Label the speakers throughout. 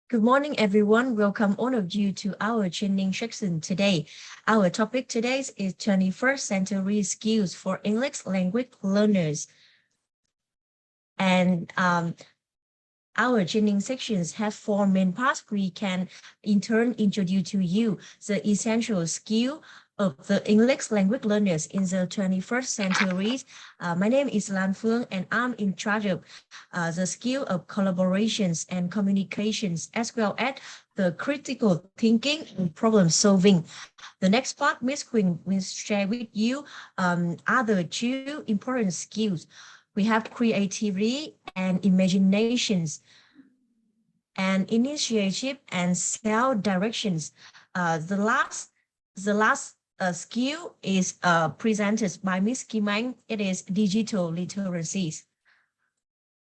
Speaker 1: Good morning, everyone. Welcome all of you to our training section today. Our topic today is 21st century skills for English language learners. And our training sections have four main parts. We can in turn introduce to you the essential skill of the English language learners in the 21st century. My name is Lan Phương, and I'm in charge of the skill of collaborations and communications, as well as the critical thinking and problem solving. The next part, Miss Quinn will share with you other two important skills. We have creativity and imaginations and initiative and self-directions. The last skill is presented by Miss Kim Anh. It is digital literacies.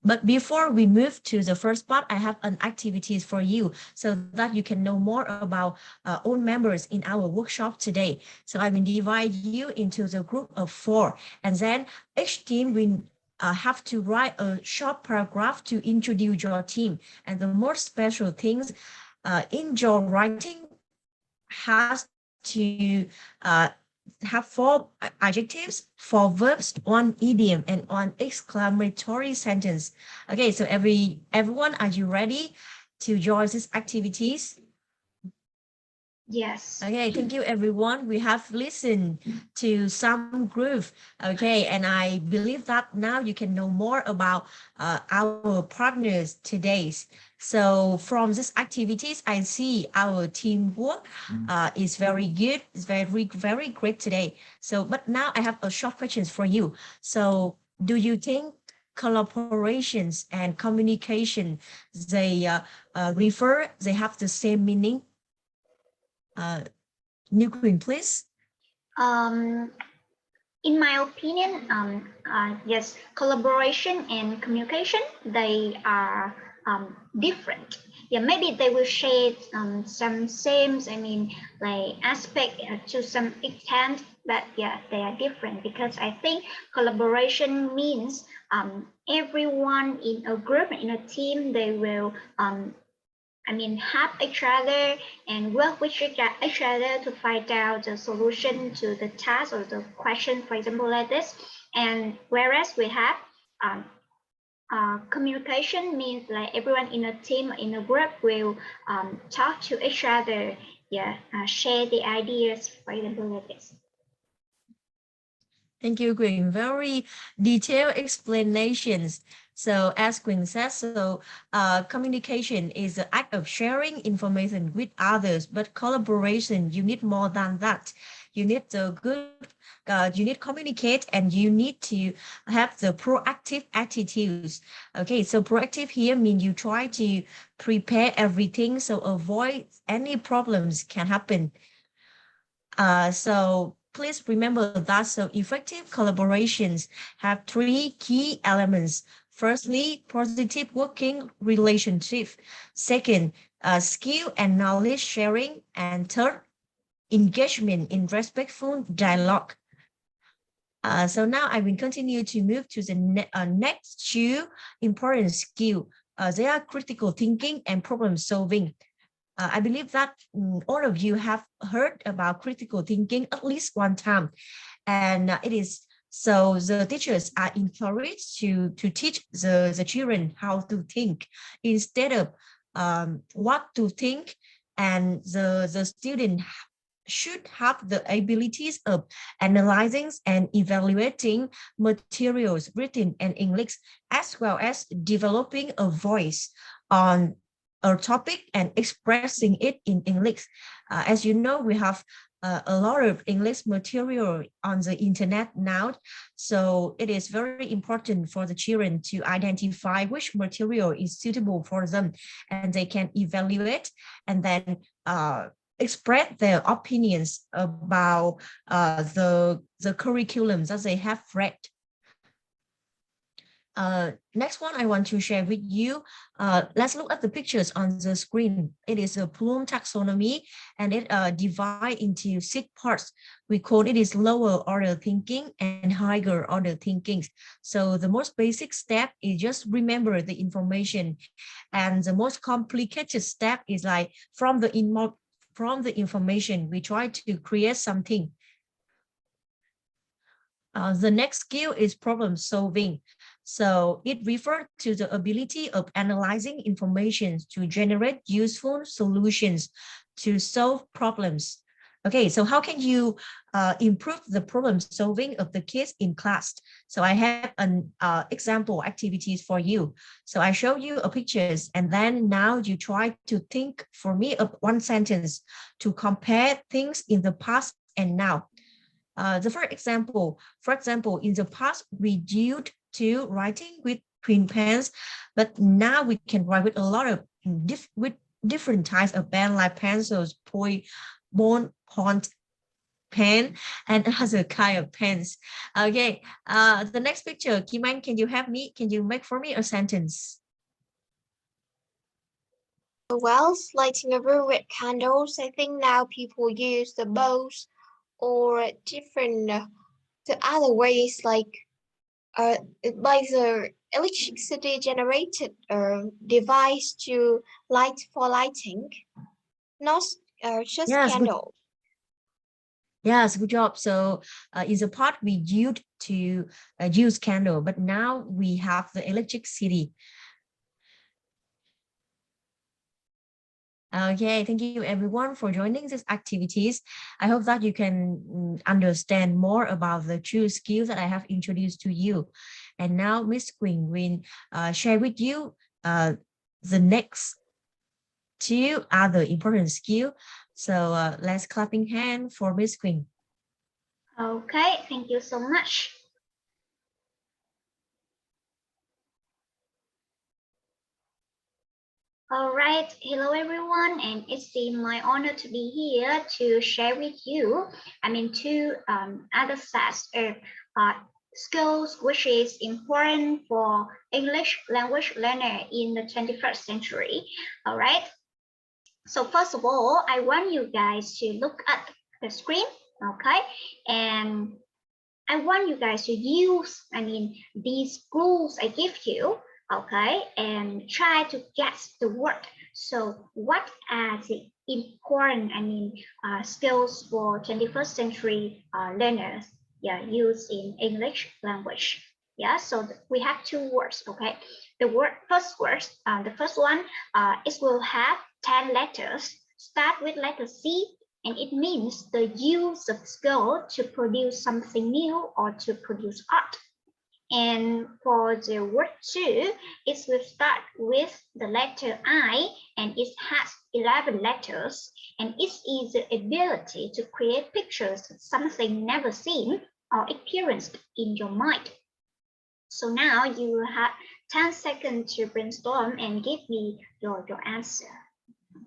Speaker 1: But before we move to the first part, I have an activities for you so that you can know more about all members in our workshop today. So I will divide you into the group of four, and then each team will have to write a short paragraph to introduce your team. And the more special things in your writing has to have four adjectives, four verbs, one idiom, and one exclamatory sentence. Okay, so everyone, are you ready to join these activities?
Speaker 2: Yes.
Speaker 1: Okay, thank you everyone. We have listened to some group. Okay, and I believe that now you can know more about our partners today. So from these activities, I see our teamwork is very good. It's very great today. So, but now I have a short questions for you. So, do you think collaborations and communication they have the same meaning? New Queen, please.
Speaker 2: Um, in my opinion, yes, collaboration and communication, they are different. Yeah, maybe they will share some same, like aspect to some extent, but yeah, they are different because I think collaboration means everyone in a group, in a team, they will help each other and work with each other to find out the solution to the task or the question, for example, like this. And whereas we have um, communication means like everyone in a team, in a group will talk to each other, yeah, share the ideas, for example, like this.
Speaker 1: Thank you, Queen. Very detailed explanations. So as Queen said, so communication is the act of sharing information with others, but collaboration, you need more than that. You need you need communicate, and you need to have the proactive attitudes. Okay, so proactive here means you try to prepare everything so avoid any problems can happen. So please remember that so effective collaborations have three key elements. Firstly, positive working relationship. Second, skill and knowledge sharing. And third, engagement in respectful dialogue. So now I will continue to move to the next two important skill. They are critical thinking and problem solving. I believe that all of you have heard about critical thinking at least one time. And it is so the teachers are encouraged to teach the children how to think instead of what to think. And the student should have the abilities of analyzing and evaluating materials written in English, as well as developing a voice on a topic and expressing it in English. As you know, we have a lot of English material on the internet now. So it is very important for the children to identify which material is suitable for them, and they can evaluate and then express their opinions about the curriculum that they have read. Next one I want to share with you. Let's look at the pictures on the screen. It is a Bloom taxonomy, and it divides into 6 parts. We call it is lower order thinking and higher order thinking. So the most basic step is just remember the information, and the most complicated step is like from the information we try to create something. The next skill is problem solving. So it refers to the ability of analyzing information to generate useful solutions to solve problems. Okay, so how can you improve the problem solving of the kids in class? So I have an example activities for you. So I show you a pictures, and then now you try to think for me of one sentence to compare things in the past and now. The for example, in the past, we used to writing with print pens, but now we can write with a lot of different types of pen like pencils, point pen, and other kind of pens. Okay, the next picture, Kim Anh, can you help me? Can you make for me a sentence?
Speaker 3: Whilst lighting a room with candles, I think now people use the bulbs or different the other ways like by the electricity generated device to light for lighting, not just
Speaker 1: Yes, good.
Speaker 3: candle.
Speaker 1: Yes, good job. So in the part we used to use candle, but now we have the electricity. Okay, thank you everyone for joining these activities. I hope that you can understand more about the two skills that I have introduced to you. And now Miss Quỳnh will share with you the next 2 other important skills. So let's clapping hand for Miss Quỳnh.
Speaker 2: Okay, thank you so much. All right, hello everyone, and it's been my honor to be here to share with you, 2 other sets of skills which is important for English language learner in the 21st century. All right, so first of all, I want you guys to look at the screen, okay, and I want you guys to use, these rules I give you, okay, and try to guess the word. So what are the important, skills for 21st century learners, used in English language? Yeah, so we have 2 words, okay. The first one, it will have 10 letters, start with letter C, and it means the use of skill to produce something new or to produce art. And for the word 2, it will start with the letter I, and it has 11 letters, and it is the ability to create pictures of something never seen or experienced in your mind. So now you have 10 seconds to brainstorm and give me your answer.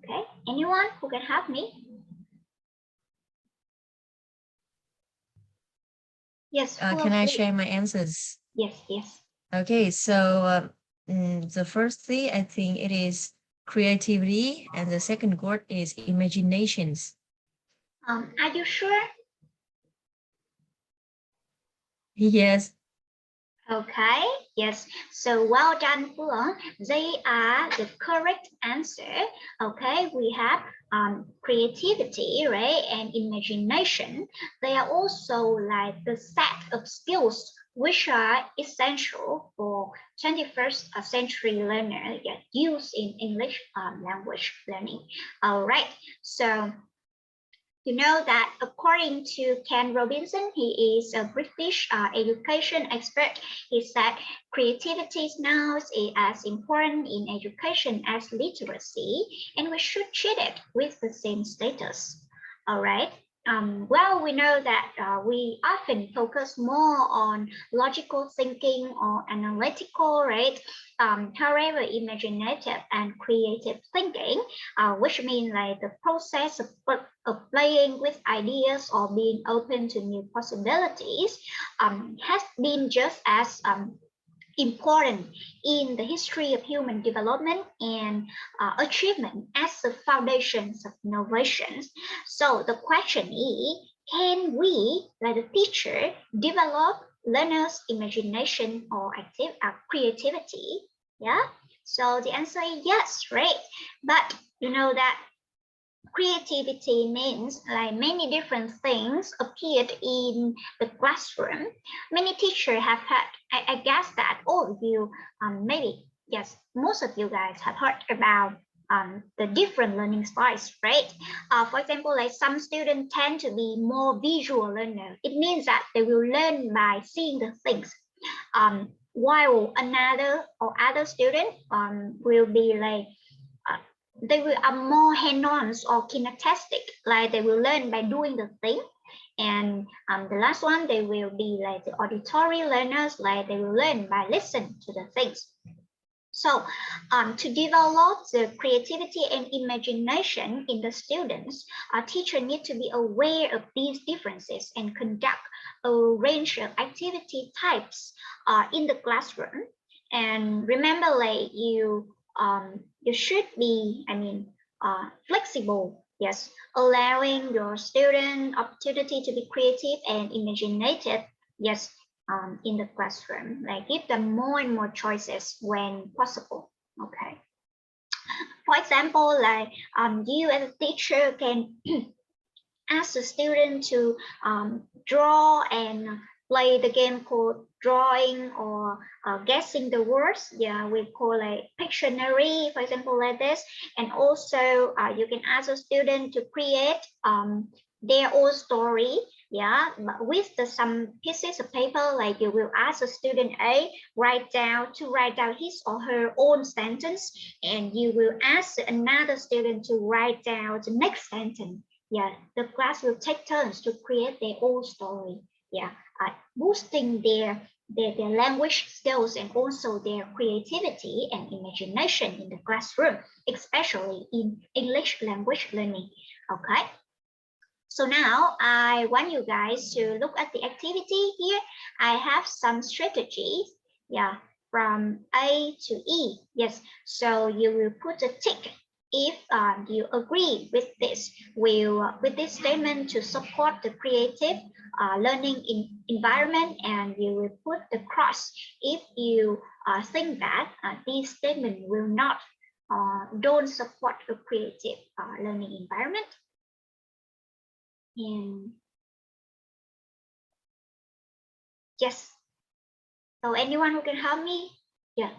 Speaker 2: Okay, anyone who can help me? Yes.
Speaker 1: Can I share my answers?
Speaker 2: Yes, yes.
Speaker 1: Okay, so the first thing, I think it is creativity, and the second word is imaginations.
Speaker 2: Are you sure?
Speaker 1: Yes.
Speaker 2: Okay, yes. So well done, Phương. They are the correct answer. Okay, we have creativity, right, and imagination. They are also like the set of skills which are essential for 21st century learner used in English language learning. All right, so you know that according to Ken Robinson, he is a British education expert. He said creativity is now as important in education as literacy, and we should treat it with the same status. All right. Well, we know that we often focus more on logical thinking or analytical, right? However, imaginative and creative thinking, which means like the process of playing with ideas or being open to new possibilities, has been just as important in the history of human development and achievement as the foundations of innovations. So the question is, can we, like the teacher, develop learners' imagination or active creativity? Yeah. So the answer is yes, right? But you know that creativity means like many different things appeared in the classroom. Many teachers have had, I guess that all of you, maybe, yes, most of you guys have heard about the different learning styles, right? For example, like some students tend to be more visual learner. It means that they will learn by seeing the things. While another or other student will be like they will are more hands-on or kinesthetic, like they will learn by doing the thing. And the last one, they will be like the auditory learners, like they will learn by listening to the things. So to develop the creativity and imagination in the students, a teacher need to be aware of these differences and conduct a range of activity types in the classroom. And remember, like you should be, flexible. Yes, allowing your student opportunity to be creative and imaginative. Yes, in the classroom, like give them more and more choices when possible. Okay. For example, like you as a teacher can ask the student to draw and play the game called drawing or guessing the words. Yeah, we call it Pictionary, for example, like this. And also you can ask a student to create their own story. Yeah, but with some pieces of paper, like you will ask a student A write down his or her own sentence, and you will ask another student to write down the next sentence. Yeah, the class will take turns to create their own story. Yeah, boosting their language skills and also their creativity and imagination in the classroom, especially in English language learning. Okay. So now I want you guys to look at the activity here. I have some strategies. Yeah, from A to E. Yes, so you will put a tick if you agree with this, with this statement to support the creative learning environment, and you will put the cross if you think that this statement will not don't support a creative learning environment. And yes, so anyone who can help me? Yeah.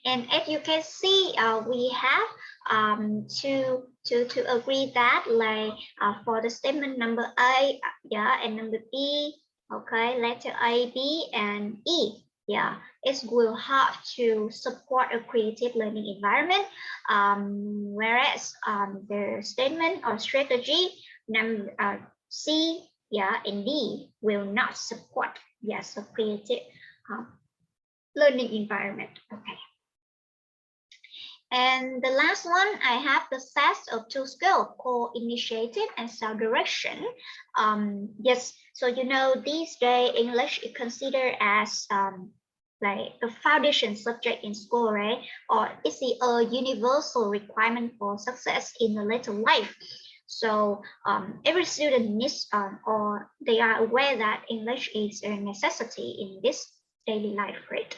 Speaker 2: And as you can see, we have to agree that like for the statement number A, yeah, and number B, okay, letter A, B, and E, yeah, it will have to support a creative learning environment, whereas the statement or strategy number C, yeah, and D will not support, yes, a creative learning environment. Okay. And the last one, I have the set of two skills called initiative and self-direction. Yes, so you know, these days English is considered as like a foundation subject in school, right? Or is it a universal requirement for success in the later life? So every student needs or they are aware that English is a necessity in this daily life, right?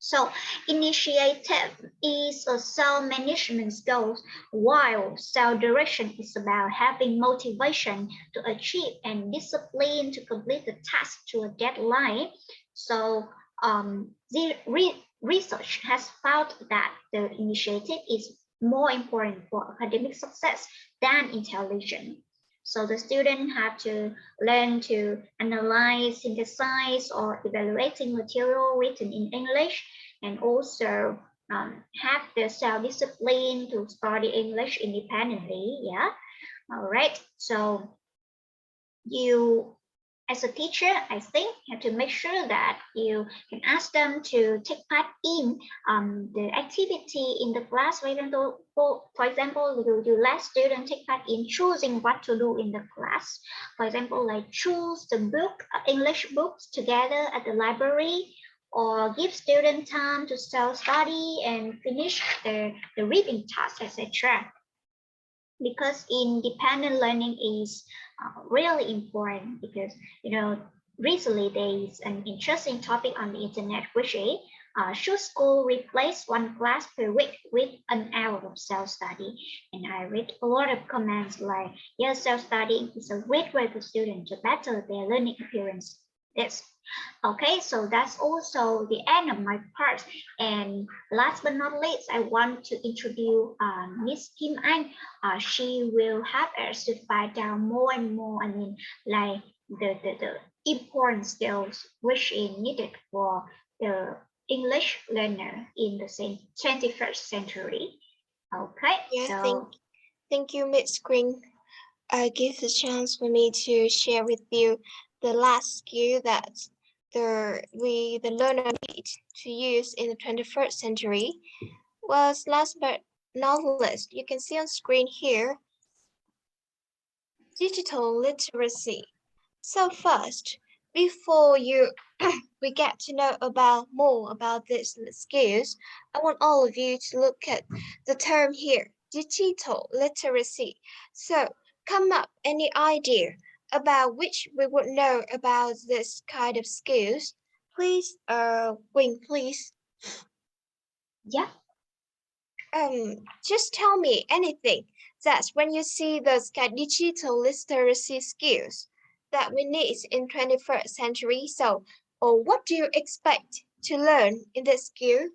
Speaker 2: So initiative is a self-management skill, while self-direction is about having motivation to achieve and discipline to complete the task to a deadline. So the research has found that the initiative is more important for academic success than intelligence. So the student have to learn to analyze, synthesize, or evaluating material written in English, and also have the self-discipline to study English independently. Yeah. All right. So you as a teacher, I think you have to make sure that you can ask them to take part in the activity in the class. For example, you let students take part in choosing what to do in the class. For example, like choose the book, English books together at the library, or give students time to self-study and finish the reading task, etc. Because independent learning is really important because recently there is an interesting topic on the internet, which is should school replace one class per week with an hour of self-study? And I read a lot of comments like, yes, self-studying is a great way for students to better their learning experience. Yes. Okay, so that's also the end of my part. And last but not least, I want to introduce Miss Kim Anh. She will help us to find out more and more, like the important skills which is needed for the English learner in the 21st century. Okay,
Speaker 3: Yeah,
Speaker 2: so
Speaker 3: thank you, Miss Green. Give the chance for me to share with you the last skill that the learner need to use in the 21st century. Was last but not least, you can see on screen here, digital literacy. So first, before we get to know about more about these skills, I want all of you to look at the term here, digital literacy. So come up any idea about which we would know about this kind of skills. Please, Wing, please.
Speaker 2: yeah.
Speaker 3: Just tell me anything that's when you see those kind of digital literacy skills that we need in 21st century. So, or what do you expect to learn in this skill?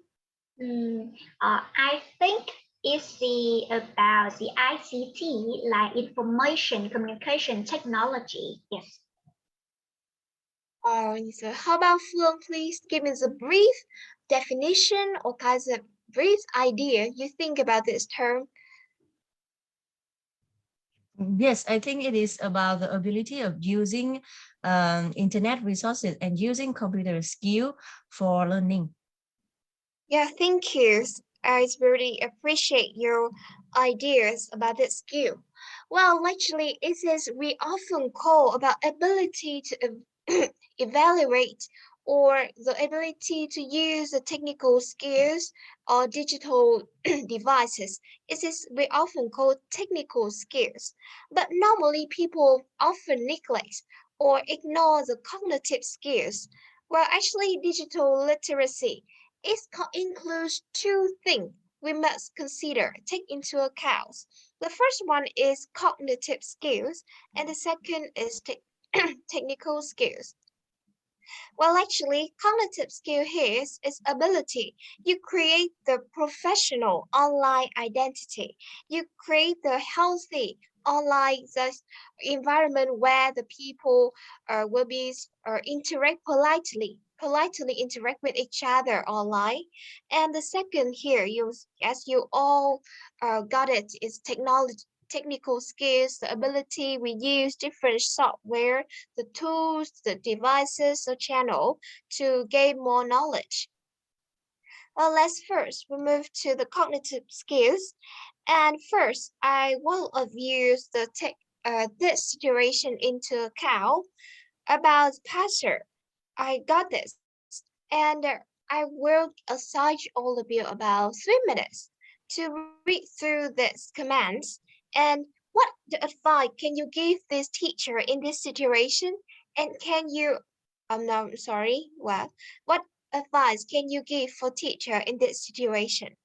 Speaker 2: I think it's about the ICT, like information communication technology. Yes.
Speaker 3: So how about Phương, please give me the brief definition or kinds of brief idea you think about this term.
Speaker 1: Yes, I think it is about the ability of using internet resources and using computer skill for learning.
Speaker 3: Yeah, thank you. I really appreciate your ideas about this skill. Well, actually, it is we often call about ability to evaluate or the ability to use the technical skills or digital devices. It is we often call technical skills, but normally people often neglect or ignore the cognitive skills. Well, actually, digital literacy includes two things we must consider, take into account. The first one is cognitive skills, and the second is technical skills. Well, actually, cognitive skill here is ability. You create the professional online identity. You create the healthy online the environment where the people will be interact politely interact with each other online. And the second here, as you all got it, is technical skills, the ability we use different software, the tools, the devices, the channel to gain more knowledge. Well, let's first we move to the cognitive skills. And first, I will use the take this situation into account about passer. I got this, and I will assign all of you about 3 minutes to read through these commands and what the advice can you give this teacher in this situation? And can you, no, I'm sorry, what advice can you give for teacher in this situation?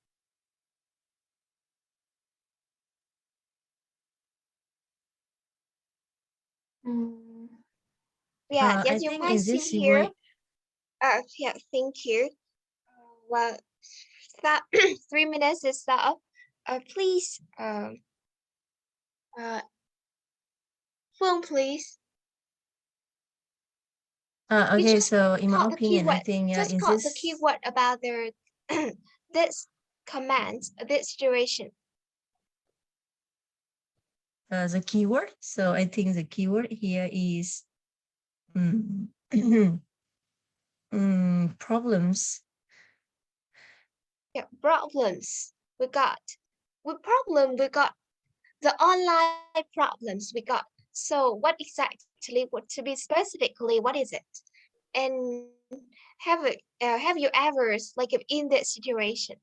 Speaker 2: Mm,
Speaker 3: Yeah,
Speaker 1: I
Speaker 3: as you
Speaker 1: think
Speaker 3: might
Speaker 1: in
Speaker 3: see
Speaker 1: this
Speaker 3: here,
Speaker 1: way,
Speaker 3: yeah, thank you. Well, that 3 minutes is up. Please, uh, phone, please. You
Speaker 1: okay,
Speaker 3: just
Speaker 1: so in my
Speaker 3: caught the
Speaker 1: opinion, I
Speaker 3: keyword.
Speaker 1: think
Speaker 3: Just
Speaker 1: in
Speaker 3: caught the
Speaker 1: this
Speaker 3: keyword about their this command, this situation.
Speaker 1: the keyword. So I think the keyword here is Mm. Problems.
Speaker 3: Yeah, problems we got. We got the online problems we got. So what exactly, what to be specifically, what is it? And have you ever like in that situation?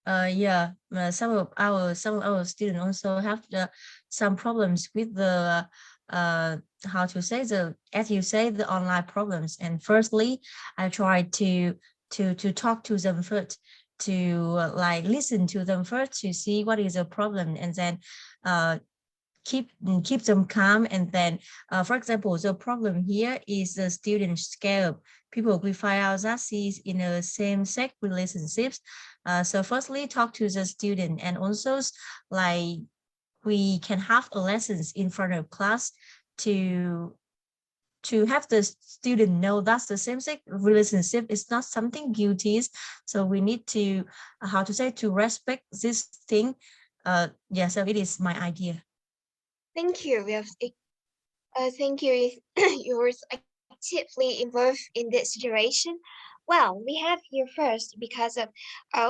Speaker 1: Yeah, some of our students also have some problems with the how to say, the, as you say, the online problems. And firstly, I try to talk to them first, to like listen to them first to see what is the problem, and then uh keep them calm. And then for example, the problem here is the student scale. People we find out that she's in a same-sex relationships. So firstly, talk to the student, and also like we can have a lessons in front of class to have the student know that the same-sex relationship is not something guilty. So we need to how to say, to respect this thing. Yeah, so it is my idea.
Speaker 3: Thank you. Thank you. You were actively involved in this situation. Well, we have here first because of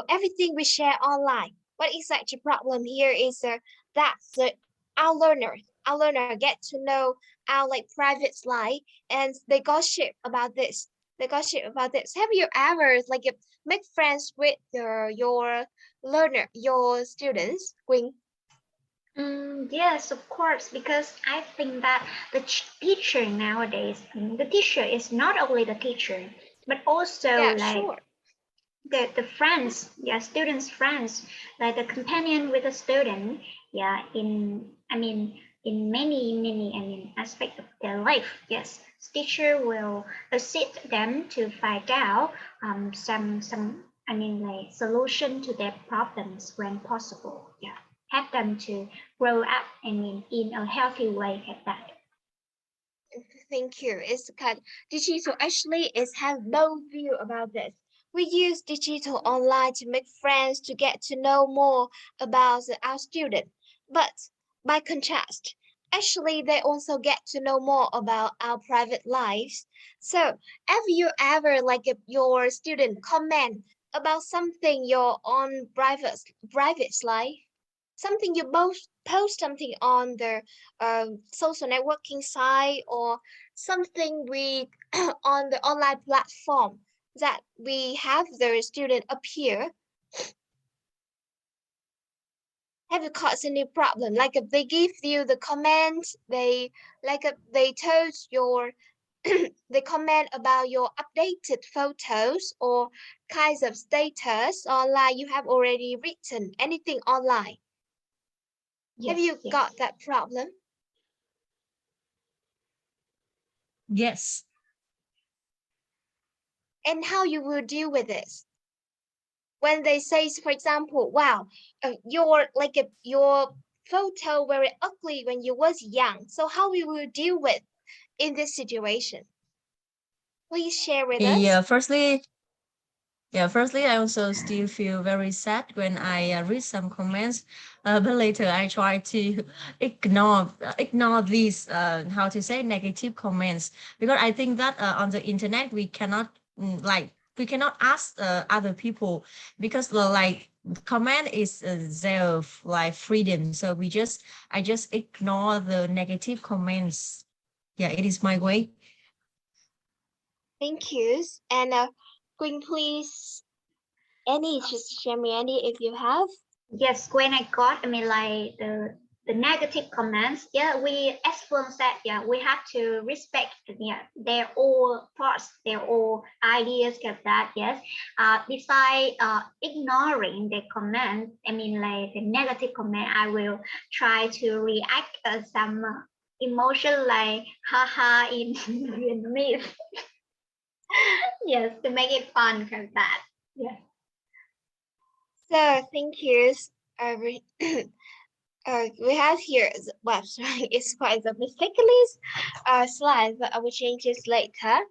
Speaker 3: everything we share online. What is such a problem here is that our learner get to know our like private life, and they gossip about this. They gossip about this. Have you ever like make friends with your learner, your students, Queen?
Speaker 2: Yes, of course, because I think that the teacher nowadays, the teacher is not only the teacher, but also
Speaker 3: Yeah,
Speaker 2: like
Speaker 3: sure.
Speaker 2: the friends, yeah, students' friends, like the companion with a student, yeah, in many aspects of their life. Yes, teacher will assist them to find out some like solution to their problems when possible. Yeah, help them to grow up, in a healthy way like that.
Speaker 3: Thank you. It's kind digital actually is have both view about this. We use digital online to make friends to get to know more about our student. But by contrast, actually they also get to know more about our private lives. So have you ever like if your student comment about something your own private life? Something you both post something on the social networking site or something we on the online platform that we have the student appear. Have you caused any problem like if they give you the comments, they like if they told your they comment about your updated photos or kinds of status online you have already written anything online? Have
Speaker 2: Yes,
Speaker 3: you
Speaker 2: yes.
Speaker 3: got that problem?
Speaker 1: Yes.
Speaker 3: And how you will deal with this when they say, for example, wow, your like your photo very ugly when you was young, so how you will deal with in this situation? Please share with us.
Speaker 1: Yeah, firstly, I also still feel very sad when I read some comments, but later I try to ignore these how to say, negative comments, because I think that on the internet we cannot we cannot ask other people, because like comment is their like freedom. So I just ignore the negative comments. Yeah, it is my way.
Speaker 3: Thank you. And Queen, please, any, just share me any if you have.
Speaker 2: Yes, when I got, like the negative comments, yeah, we as Phương said, yeah, we have to respect, yeah, their all thoughts, their all ideas, like that. Yes, beside ignoring the comment, like the negative comment, I will try to react some emotion like haha in Vietnamese. Yes, to make it fun, like that. Yes.
Speaker 3: So thank you. We, we have here, well, sorry, it's quite a mistakenly slide, but I will change this later.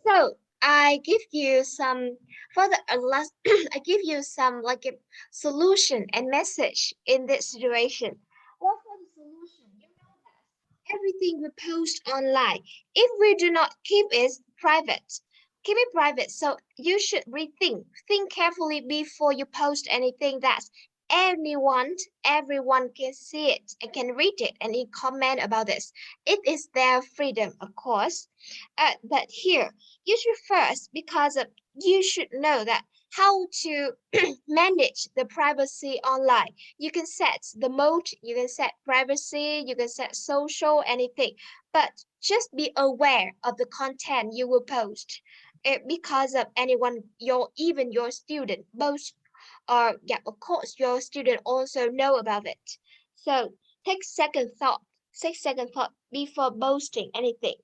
Speaker 3: So I give you some for the last, I give you some like a solution and message in this situation. Well, for the solution. You know that everything we post online, if we do not keep it private, keep it private. So you should think carefully before you post anything that everyone can see it and can read it and comment about this. It is their freedom, of course. But here, you should first, because you should know that how to manage the privacy online. You can set the mode, you can set privacy, you can set social, anything. But just be aware of the content you will post. Because of anyone, even your student, both or yeah, of course, your student also know about it. So take second thought before posting anything.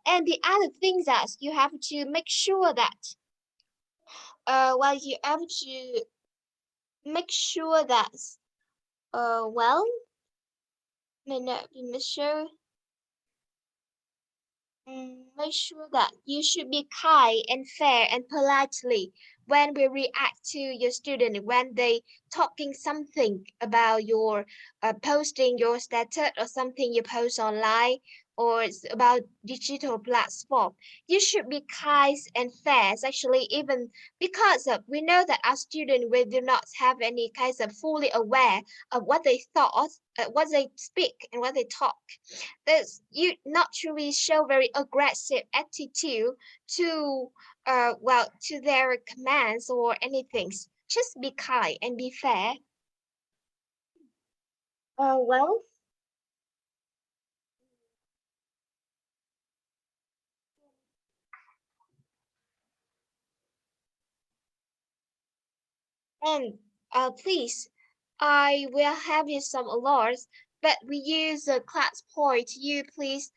Speaker 3: And the other thing that you have to make sure that you have to make sure that well may not be sure make sure that you should be kind and fair and politely when we react to your student when they talking something about your posting your status or something you post online or it's about digital platform. You should be kind and fair. It's actually even because of, we know that our student will do not have any kinds of fully aware of what they thought, what they speak and what they talk. This you naturally show very aggressive attitude to to their commands or anything. Just be kind and be fair. Uh, well, and please, I will have you some alerts, but we use the class point. You please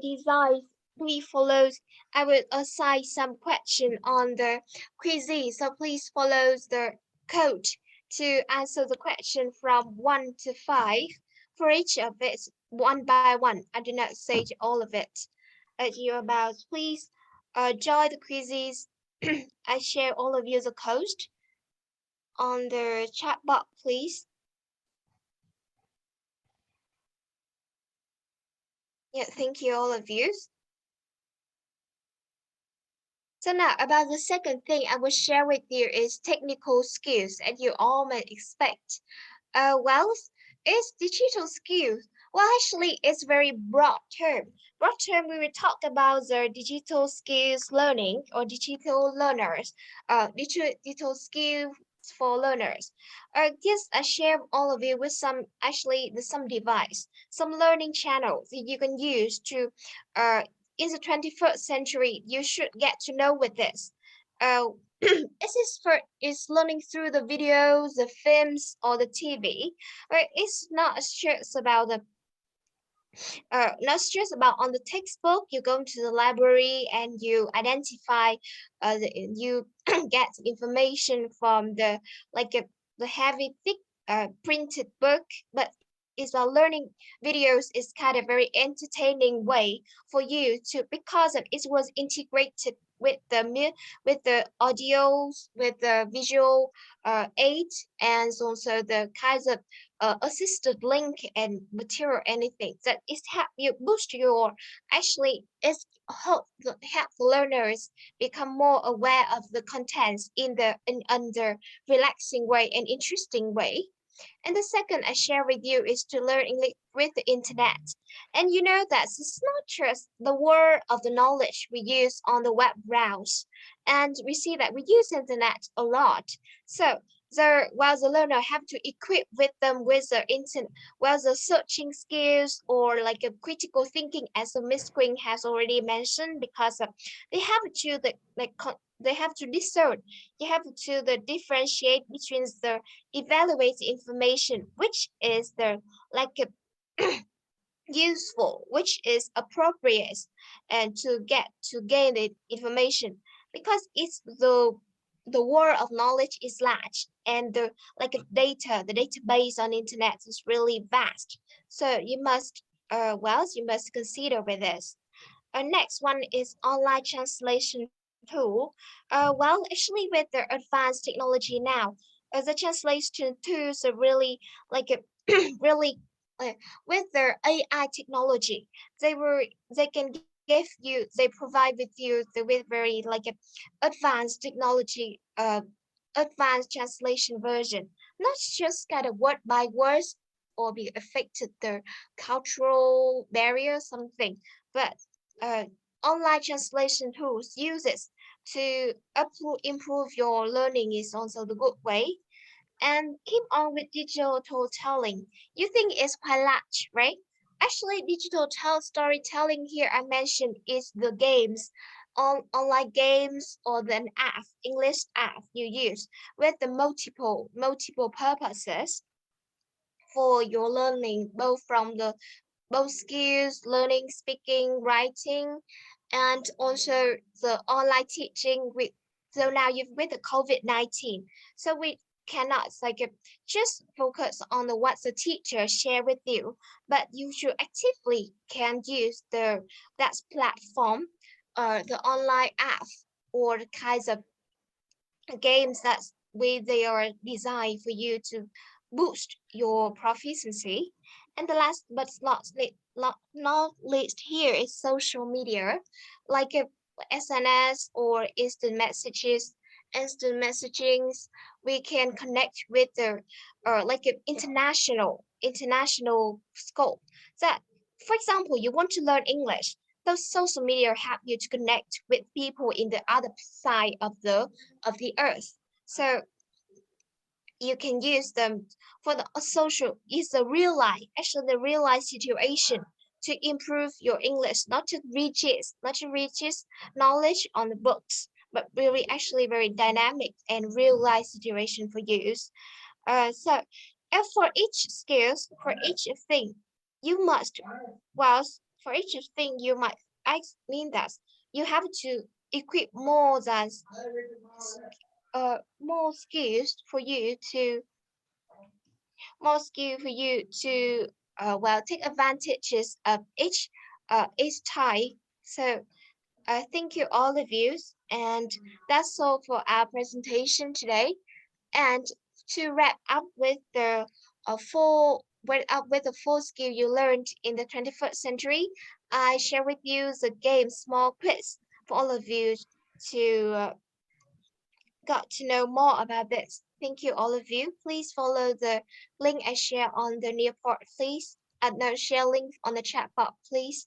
Speaker 3: design please follows. I will assign some question on the quizzes, so please follow the code to answer the question from 1 to 5 for each of it, one by one. I do not say all of it. You about please join the quizzes. I share all of you the code on the chat box, please. Yeah, thank you, all of you. So now about the second thing I will share with you is technical skills, and you all may expect. Well, it's digital skills. Well, actually, it's very broad term. Broad term, we will talk about the digital skills learning or digital learners. Digital skills for learners. Yes, I share all of you with some device, some learning channels that you can use to in the 21st century. You should get to know with this. Is learning through the videos, the films, or the TV. Right? It's not just about the not just about on the textbook. You go to the library and you identify, you get information from the like the heavy thick printed book, but it's about learning videos is kind of very entertaining way for you to because of it was integrated with with the audios with the visual aid and also the kinds of assisted link and material anything that is help you boost your actually it's help learners become more aware of the contents in the in under relaxing way and interesting way. And the second I share with you is to learn English with the internet. And you know that it's not just the word of the knowledge we use on the web browse. And we see that we use internet a lot. So while the learner have to equip with them with the internet, well, the searching skills or like a critical thinking, as the Miss Queen has already mentioned, because they have to they have to discern, you have to differentiate between the evaluate information, which is the like useful, which is appropriate, and to gain the information because it's the world of knowledge is large and the like the database on internet is really vast. So you must you must consider with this. Next one is online translation tool. Actually, with the advanced technology now, the translation tools are really like a really with their AI technology, they can they provide with you with very like a advanced technology, advanced translation version, not just kind of word by words or be affected the cultural barrier something, but uh, online translation tools uses to improve your learning is also the good way. And keep on with digital storytelling. You think it's quite large, right? Actually, storytelling here I mentioned is the games, online games or the app, English app you use with the multiple purposes for your learning, both from the both skills, learning, speaking, writing, and also the online teaching with so now you've with the COVID-19. So we cannot like just focus on the what the teacher share with you, but you should actively can use the that platform, the online app or the kinds of games that's way they are designed for you to boost your proficiency. And the last but not least here is social media, like a SNS or instant messagings. We can connect with the like an international scope. That, for example, you want to learn English. Those social media help you to connect with people in the other side of the earth. So you can use them for the social is the real life, actually the real life situation to improve your English, not to reaches knowledge on the books, but really actually very dynamic and real life situation for use. So and for each skills, for each thing, you must well for each thing you might I mean that you have to equip more skills for you to more skill for you to take advantages of each type. So thank you all of you, and that's all for our presentation today. And to wrap up with the four skill you learned in the 21st century, I share with you the game small quiz for all of you to got to know more about this. Thank you, all of you. Please follow the link I share on the near part, please. No, share link on the chat box, please.